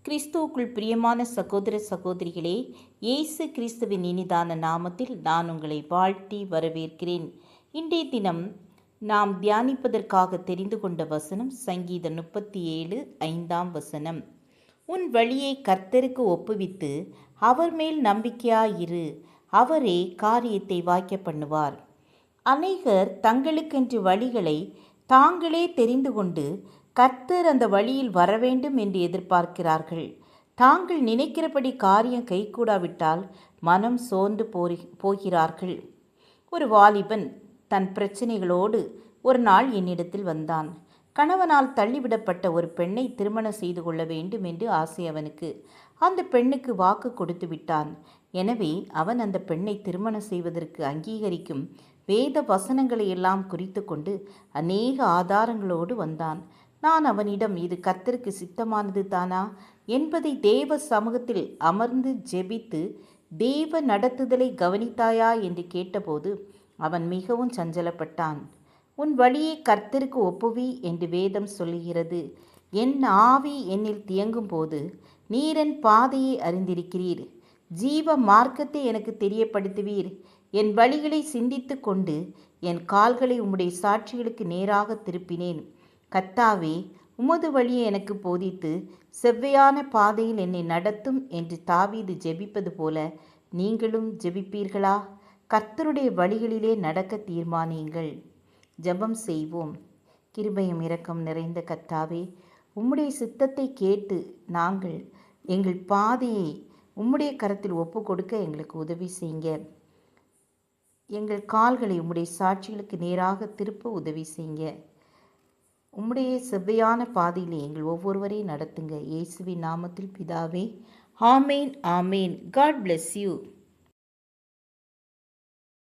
கிறிஸ்துவுக்குள் பிரியமான சகோதர சகோதரிகளே, இயேசு கிறிஸ்துவின் இனிதான நாமத்தில் நான் உங்களை வாழ்த்தி வரவேற்கிறேன். இன்றைய தினம் நாம் தியானிப்பதற்காக தெரிந்து கொண்ட வசனம் சங்கீதம் 37:5. உன் வழியை கர்த்தருக்கு ஒப்புவித்து அவர் மேல் நம்பிக்கையாயிரு, அவரே காரியத்தை வாய்க்க பண்ணுவார். அநேகர் தங்களுக்கென்று வழிகளை தாங்களே தெரிந்து கொண்டு கர்த்தர் அந்த வழியில் வரவேண்டும் என்று எதிர்பார்க்கிறார்கள். தாங்கள் நினைக்கிறபடி காரியம் கைகூடாவிட்டால் மனம் சோர்ந்து போகிறார்கள். ஒரு வாலிபன் தன் பிரச்சனைகளோடு ஒரு நாள் என்னிடத்தில் வந்தான். கணவனால் தள்ளிவிடப்பட்ட ஒரு பெண்ணை திருமணம் செய்து கொள்ள வேண்டும் என்று ஆசை அவனுக்கு. அந்த பெண்ணுக்கு வாக்கு கொடுத்து விட்டான். எனவே அவன் அந்த பெண்ணை திருமணம் செய்வதற்கு அங்கீகரிக்கும் வேத வசனங்களை எல்லாம் குறித்து கொண்டு அநேக ஆதாரங்களோடு வந்தான். நான் அவனிடம், இது கர்த்தருக்கு சித்தமானது தானா என்பதை தேவ சமூகத்தில் அமர்ந்து ஜெபித்து தேவ நடத்துதலை கவனித்தாயா என்று கேட்டபோது அவன் மிகவும் சஞ்சலப்பட்டான். உன் வழியை கர்த்தருக்கு ஒப்புவி என்று வேதம் சொல்லுகிறது. என் ஆவி என்னில் தியங்கும் போது நீர் என் பாதையை அறிந்திருக்கிறீர், ஜீவ மார்க்கத்தை எனக்கு தெரியப்படுத்துவீர். என் வழிகளை சிந்தித்து கொண்டு என் கால்களை உம்முடைய சாட்சிகளுக்கு நேராக திருப்பினேன். கர்த்தாவே, உமது வழியை எனக்கு போதித்து செவ்வையான பாதையில் என்னை நடத்தும் என்று தாவீது ஜெபிப்பது போல நீங்களும் ஜெபிப்பீர்களா? கர்த்தருடைய வழிகளிலே நடக்க தீர்மானியுங்கள். ஜெபம் செய்வோம். கிருபையும் இரக்கம் நிறைந்த கர்த்தாவே, உம்முடைய சித்தத்தை கேட்டு நாங்கள் எங்கள் பாதையை உம்முடைய கரத்தில் ஒப்பு கொடுக்க எங்களுக்கு உதவி செய்யுங்க. எங்கள் கால்களை உம்முடைய சாட்சிகளுக்கு நேராக திருப்ப உதவி செய்யுங்க. உம்முடைய செவ்வையான பாதையில் எங்கள் ஒவ்வொருவரையும் நடத்துங்க. இயேசுவின் நாமத்தில் பிதாவே, ஆமேன், ஆமேன். God bless you.